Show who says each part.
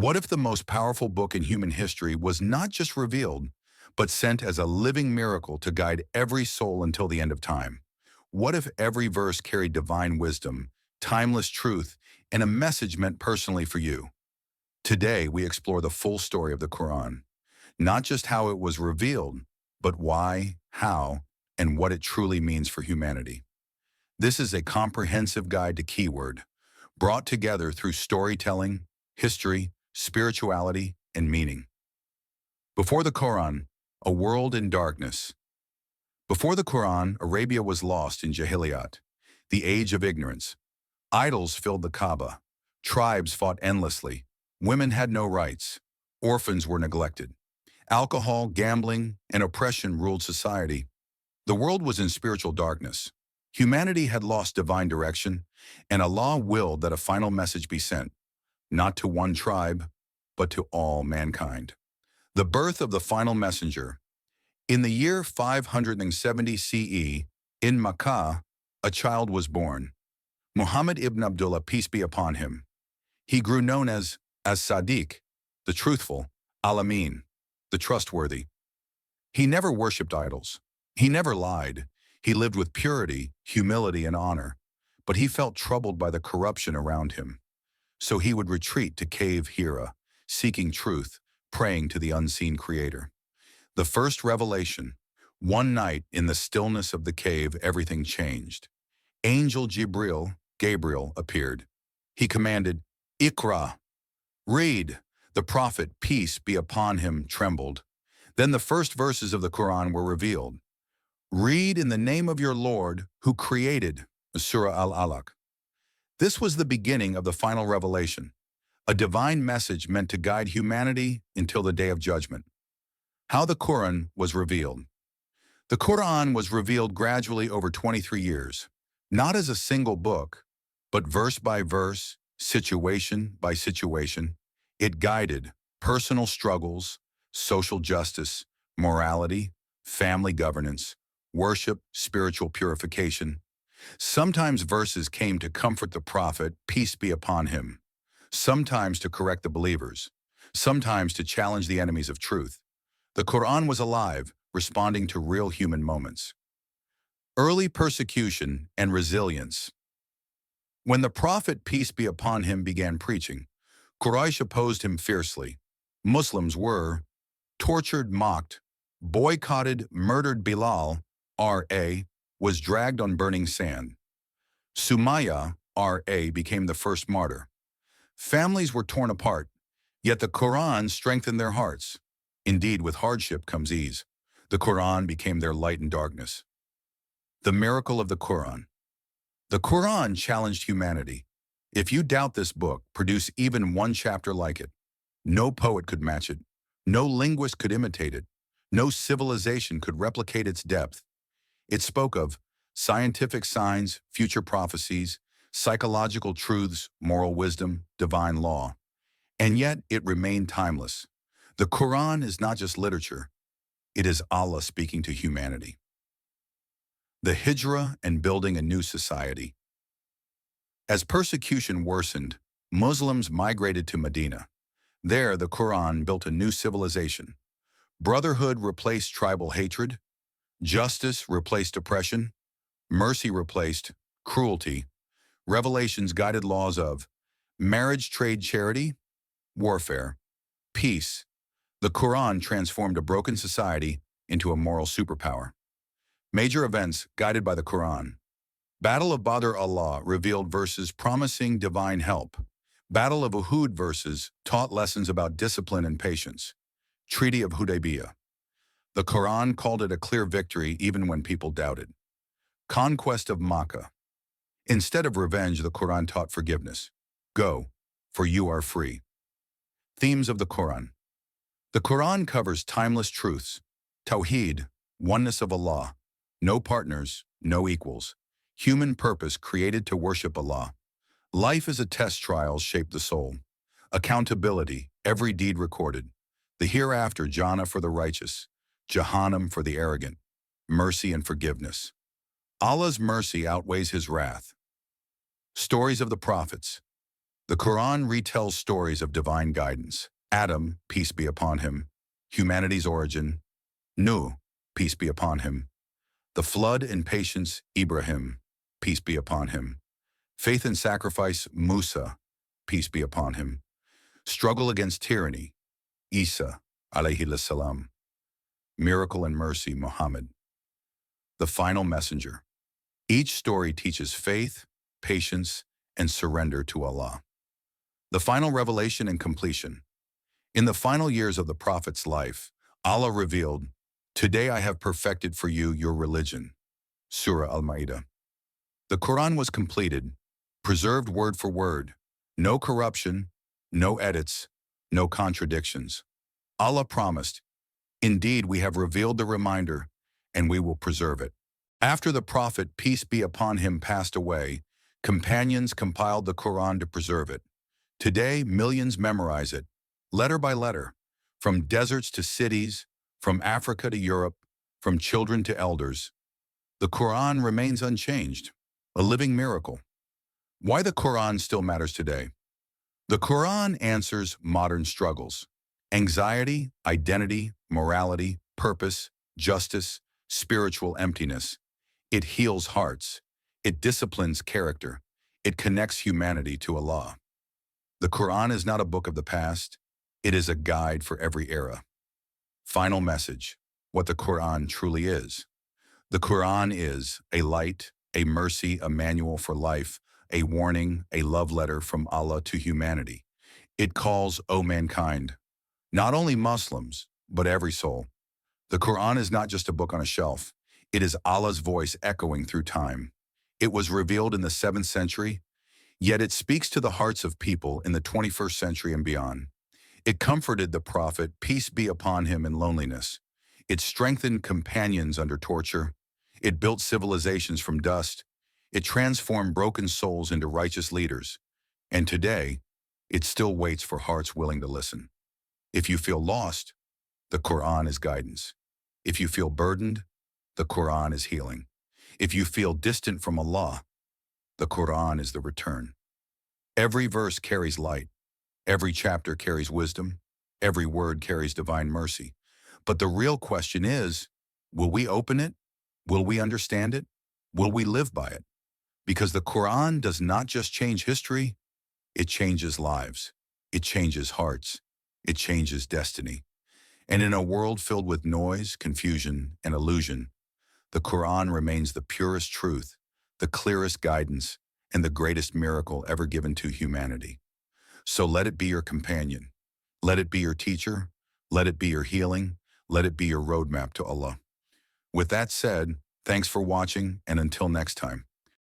Speaker 1: What if the most powerful book in human history was not just revealed, but sent as a living miracle to guide every soul until the end of time? What if every verse carried divine wisdom, timeless truth, and a message meant personally for you? Today, we explore the full story of the Quran, not just how it was revealed, but why, how, and what it truly means for humanity. This is a comprehensive guide to keyword, brought together through storytelling, history, spirituality, and meaning. Before the Quran, a world in darkness. Before the Quran, Arabia was lost in Jahiliyat, the age of ignorance. Idols filled the Kaaba. Tribes fought endlessly. Women had no rights. Orphans were neglected. Alcohol, gambling, and oppression ruled society. The world was in spiritual darkness. Humanity had lost divine direction, and Allah willed that a final message be sent, not to one tribe, but to all mankind. The birth of the final messenger. In the year 570 CE, in Makkah, a child was born. Muhammad ibn Abdullah, peace be upon him. He grew known as Sadiq, the truthful, Al-Amin, the trustworthy. He never worshipped idols. He never lied. He lived with purity, humility, and honor. But he felt troubled by the corruption around him. So he would retreat to Cave Hira, seeking truth, praying to the unseen Creator. The first revelation. One night, in the stillness of the cave, everything changed. Angel Jibreel, Gabriel, appeared. He commanded, "Iqra," read. The prophet, peace be upon him, trembled. Then the first verses of the Quran were revealed. Read in the name of your Lord, who created, Surah Al-Alaq. This was the beginning of the final revelation, a divine message meant to guide humanity until the day of judgment. How the Quran was revealed. The Quran was revealed gradually over 23 years, not as a single book, but verse by verse, situation by situation. It guided personal struggles, social justice, morality, family governance, worship, spiritual purification. Sometimes verses came to comfort the prophet, peace be upon him. Sometimes to correct the believers. Sometimes to challenge the enemies of truth. The Quran was alive, responding to real human moments. Early persecution and resilience. When the prophet, peace be upon him, began preaching, Quraysh opposed him fiercely. Muslims were tortured, mocked, boycotted, murdered. Bilal, R.A., was dragged on burning sand. Sumayya, R.A., became the first martyr. Families were torn apart, yet the Quran strengthened their hearts. Indeed, with hardship comes ease. The Quran became their light in darkness. The miracle of the Quran. The Quran challenged humanity. If you doubt this book, produce even one chapter like it. No poet could match it. No linguist could imitate it. No civilization could replicate its depth. It spoke of scientific signs, future prophecies, psychological truths, moral wisdom, divine law. And yet it remained timeless. The Quran is not just literature. It is Allah speaking to humanity. The Hijrah and building a new society. As persecution worsened, Muslims migrated to Medina. There, the Quran built a new civilization. Brotherhood replaced tribal hatred. Justice replaced oppression. Mercy replaced cruelty. Revelations guided laws of marriage, trade, charity, warfare, peace. The Quran transformed a broken society into a moral superpower. Major events guided by the Quran. Battle of Badr, Allah revealed verses promising divine help. Battle of Uhud verses taught lessons about discipline and patience. Treaty of Hudaybiyah. The Quran called it a clear victory even when people doubted. Conquest of Makkah. Instead of revenge, the Quran taught forgiveness. Go, for you are free. Themes of the Quran. The Quran covers timeless truths. Tawheed, oneness of Allah. No partners, no equals. Human purpose created to worship Allah. Life is a test, trials shape the soul. Accountability, every deed recorded. The hereafter, Jannah for the righteous, Jahannam for the arrogant. Mercy and forgiveness. Allah's mercy outweighs his wrath. Stories of the prophets. The Quran retells stories of divine guidance. Adam, peace be upon him, humanity's origin. Nuh, peace be upon him. The flood and patience, Ibrahim, peace be upon him. Faith and sacrifice, Musa, peace be upon him. Struggle against tyranny, Isa, alayhi salam. Miracle and mercy, Muhammad. The final messenger. Each story teaches faith, patience, and surrender to Allah. The final revelation and completion. In the final years of the Prophet's life, Allah revealed, "Today I have perfected for you your religion." Surah Al-Ma'idah. The Quran was completed, preserved word for word, no corruption, no edits, no contradictions. Allah promised, "Indeed, we have revealed the reminder, and we will preserve it." After the Prophet, peace be upon him, passed away, companions compiled the Quran to preserve it. Today, millions memorize it, letter by letter, from deserts to cities, from Africa to Europe, from children to elders. The Quran remains unchanged, a living miracle. Why the Quran still matters today? The Quran answers modern struggles: anxiety, identity, morality, purpose, justice, spiritual emptiness. It heals hearts. It disciplines character. It connects humanity to Allah. The Quran is not a book of the past. It is a guide for every era. Final message: what the Quran truly is. The Quran is a light, a mercy, a manual for life, a warning, a love letter from Allah to humanity. It calls, O mankind, not only Muslims, but every soul. The Quran is not just a book on a shelf. It is Allah's voice echoing through time. It was revealed in the 7th century, yet it speaks to the hearts of people in the 21st century and beyond. It comforted the Prophet, peace be upon him, in loneliness. It strengthened companions under torture. It built civilizations from dust. It transformed broken souls into righteous leaders. And today, it still waits for hearts willing to listen. If you feel lost, the Quran is guidance. If you feel burdened, the Quran is healing. If you feel distant from Allah, the Quran is the return. Every verse carries light. Every chapter carries wisdom. Every word carries divine mercy. But the real question is, will we open it? Will we understand it? Will we live by it? Because the Quran does not just change history, it changes lives. It changes hearts. It changes destiny. And in a world filled with noise, confusion, and illusion, the Quran remains the purest truth, the clearest guidance, and the greatest miracle ever given to humanity. So let it be your companion. Let it be your teacher. Let it be your healing. Let it be your roadmap to Allah. With that said, thanks for watching, and until next time.